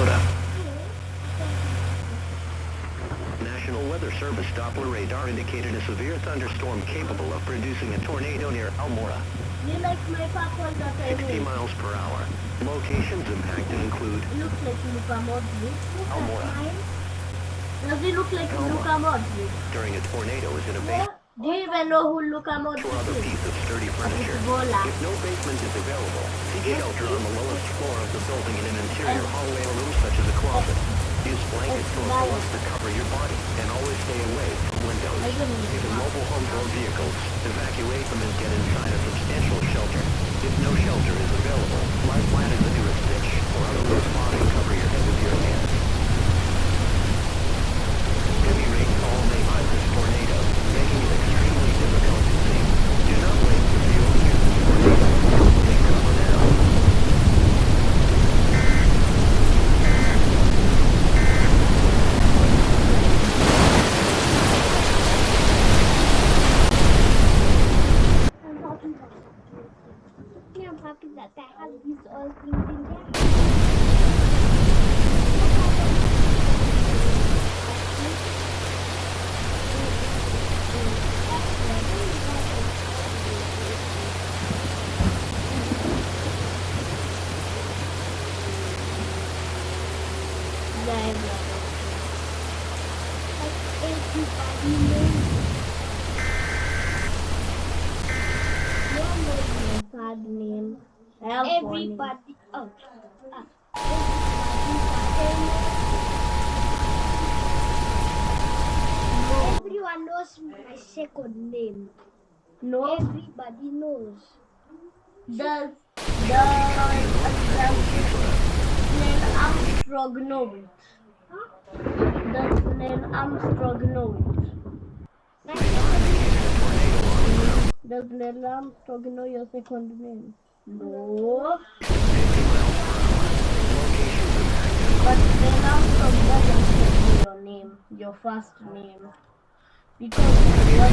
Kisoda. National Weather Service Doppler radar indicated a severe thunderstorm capable of producing a tornado near Almora. You like my popcorn that I 60 made? miles per hour. Locations impacted include Looks like Luka Modric. Almora. Does he look like Luka Modric? During a tornado is in a basement Do you even know who Luka Modric or other is? piece of sturdy furniture. Bola. If no basement is available, seek shelter on the lowest floor of the building in an interior hallway or room such as a closet. Use blankets or pillows to cover your body and always stay away from windows. If in mobile homes or vehicles, evacuate them and get inside a substantial shelter. If no shelter is available, lie flat in the nearest ditch or otherwise spot and cover your head with your hands. Heavy rainfall may hide this tornado, making it extremely difficult to see. Do not wait to see or hear the tornado. Take cover now. I'm happy that I have these all things in there. Everybody knows. Sad name. Everybody. Oh. Everyone knows my second name. No. Everybody knows. Does Neil Armstrong know it? Does Neil Armstrong know it? Does Neil Armstrong know your second name? No. But Neil Armstrong doesn't know your name, your first name. Because what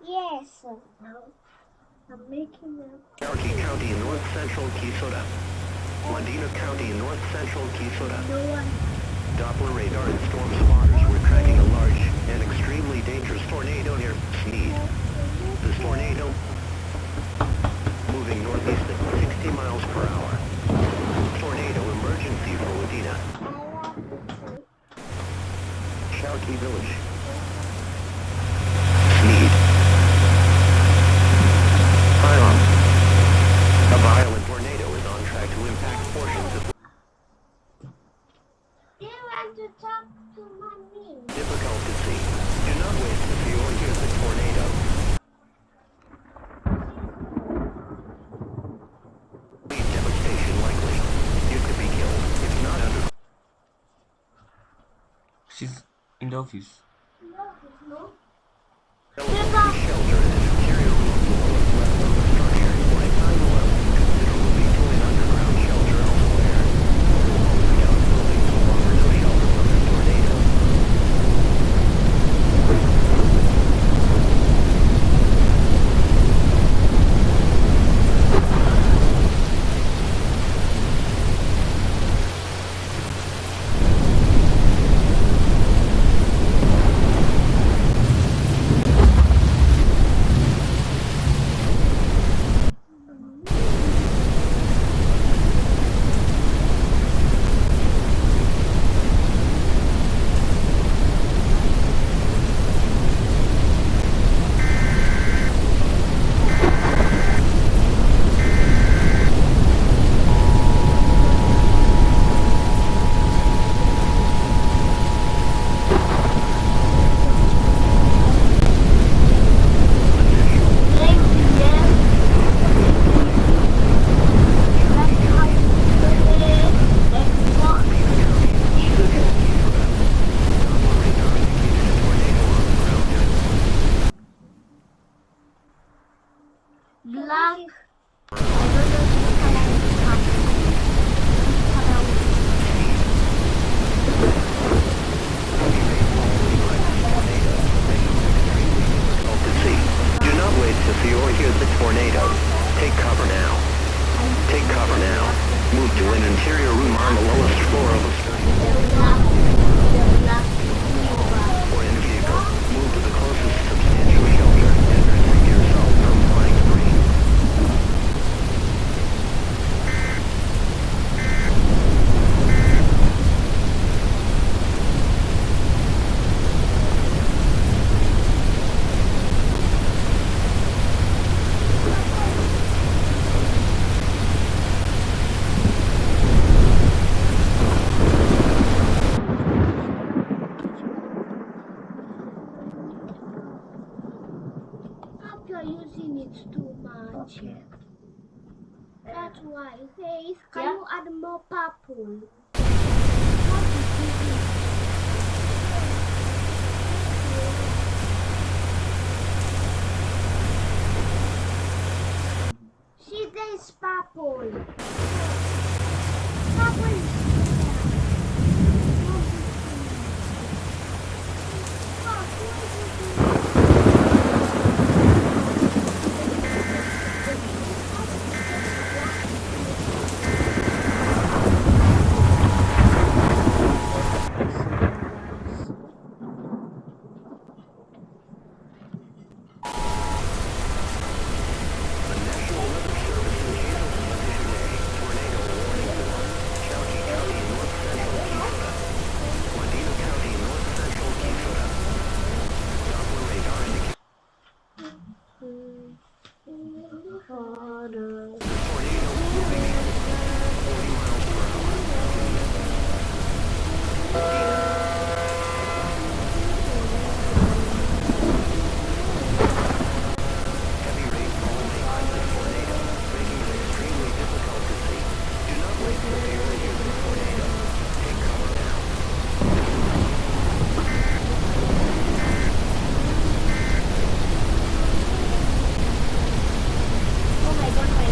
Yes. I'm making a Cherokee County, north central Kisoda. Medina County, north central Kisoda. no one. Doppler radar and storm spotters were tracking a large and extremely dangerous tornado near Sneed. This tornado moving northeast at 60 miles per hour. Tornado emergency for Medina. Cherokee Village. Sneed. Hiram. A violent tornado is on track to impact portions of You want to talk to mommy? difficult to see. Do not wait to see or hear the tornado. Lead devastation likely. You could be killed if not under. She's in the office. No. Shelter in an interior room below the left of the structure for a time alone considerably to an interior room on the lowest floor of a sturdy or in a vehicle. Move to the closest substantial shelter and protect yourself from flying debris. You're using it too much. Okay. That's why. Hey, can Yeah. you add more purple? See, there's purple. Purple is The National Weather Service in Hazleton has issued a tornado warning for Chowchee County, north central Keephra, Wadena County, north central Keephra. Doppler radar indicates tornado moving at 40 miles per hour. Heavy rainfall may cause this tornado, making it extremely difficult to see. Do not wait for the early use of tornado. Take cover now. Oh my god, my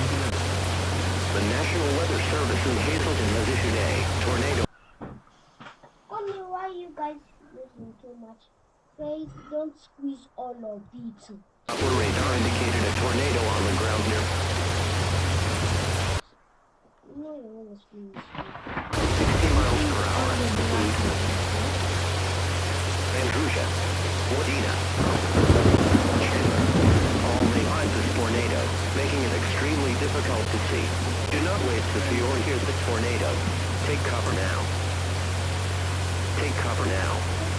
The National Weather Service in Hazleton has issued a tornado. Only why you guys using too much? Please don't squeeze all of it. Doppler radar indicated a tornado on the ground near No, you want to squeeze. 60 miles per hour. Andrusia, Wadena, Chandler. All may hide this tornado, making it extremely difficult to see. Do not wait to see or hear the tornado. Take cover now. Take cover now.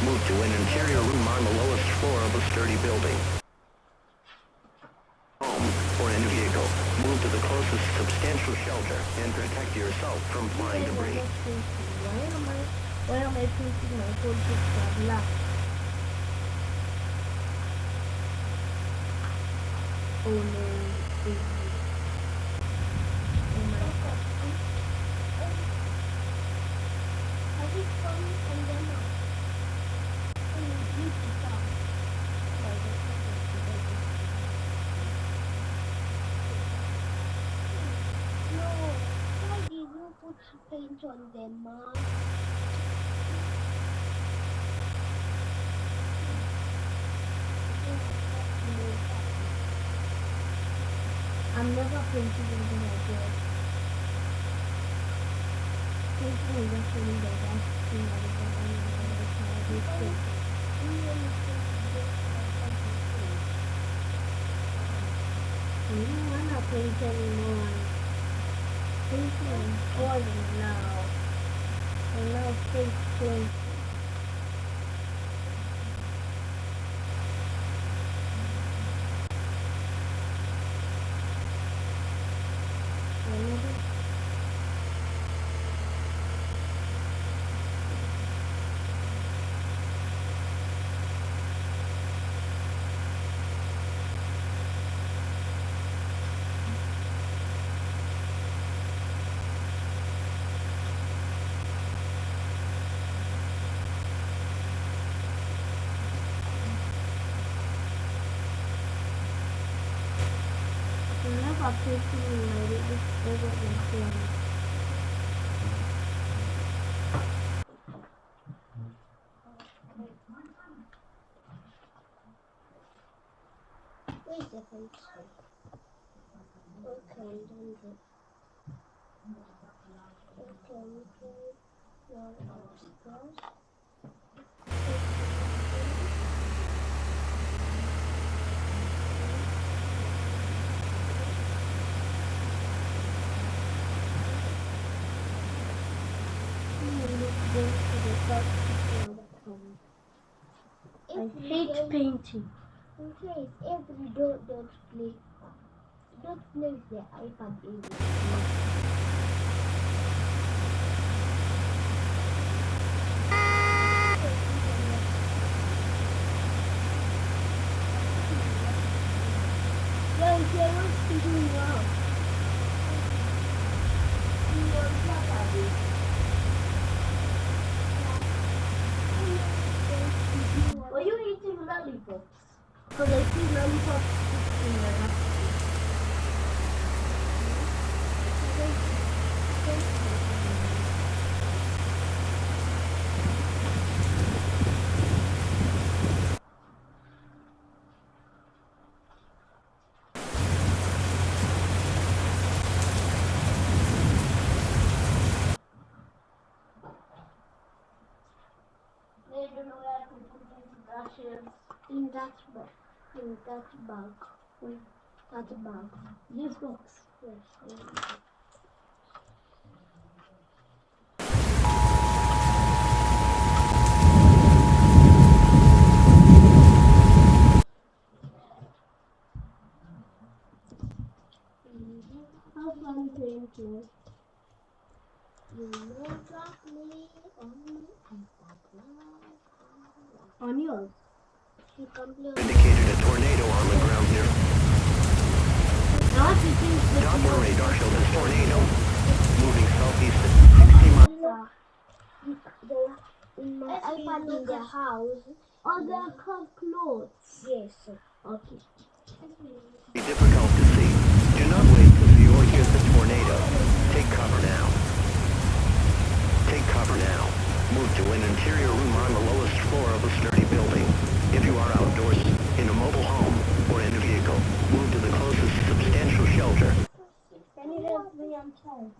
Move to an interior room on the lowest floor of a sturdy building. Home or in a vehicle. Move to the closest substantial shelter and protect yourself from flying debris. Why am I printing my code to black? Oh no. Oh my god. Has it come from them now? You to come. No, why did you put paint on them, Mom? I'm never printing anything like that. I'm not painting anymore. Painting is boring now. And now face painting. Never painting in my favorite film. Where's the pencil? Okay, I'm done with it. Okay. Now upstairs. I hate painting. In case if you don't play with the iPad anymore. Yeah, if you're not speaking well. Were you eating lollipops? Because I see lollipops in your napkin. They don't know where to put these brushes. In that bag. Wait, that bag. This box. Yes. How fun painting. You know that me on iPad now. On yours. You can play on Indicated a tornado on the ground near. I want to change the Doppler radar showed this tornado moving southeast at 60 miles. in my iPad in the house. Oh, they're called clothes. Yes. Okay. Be difficult to see. Do not wait to see or hear the tornado. Take cover now. Take cover now. Move to an interior room on the lowest floor of a sturdy building. If you are outdoors, in a mobile home, or in a vehicle, move to the closest substantial shelter. Can you help me? I'm tired.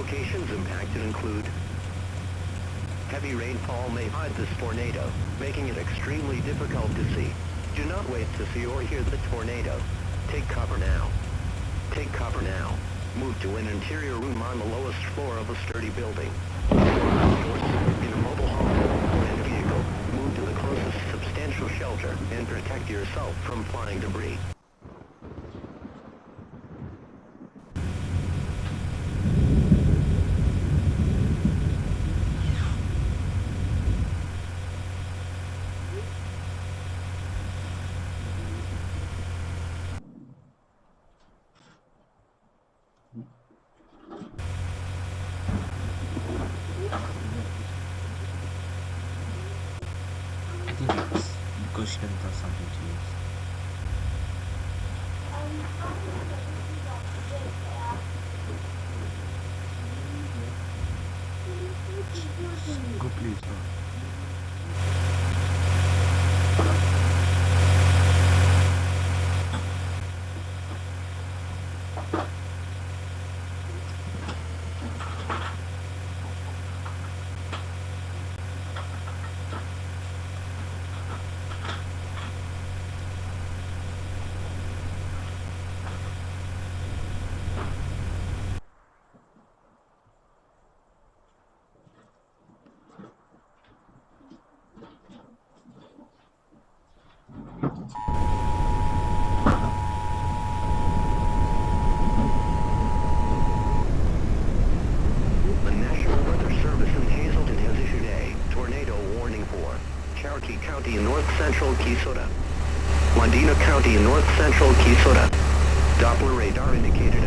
locations impacted include heavy rainfall may hide this tornado, making it extremely difficult to see. Do not wait to see or hear the tornado. Take cover now. Take cover now. Move to an interior room on the lowest floor of a sturdy building. Outdoors, in a mobile home or in a vehicle, move to the closest substantial shelter and protect yourself from flying debris. I think it's because she doesn't have something to use. Go please, no. The National Weather Service in Hazelton has issued a tornado warning for Cherokee County in north-central Keysota, Wadena County in north-central Keysota. Doppler radar indicated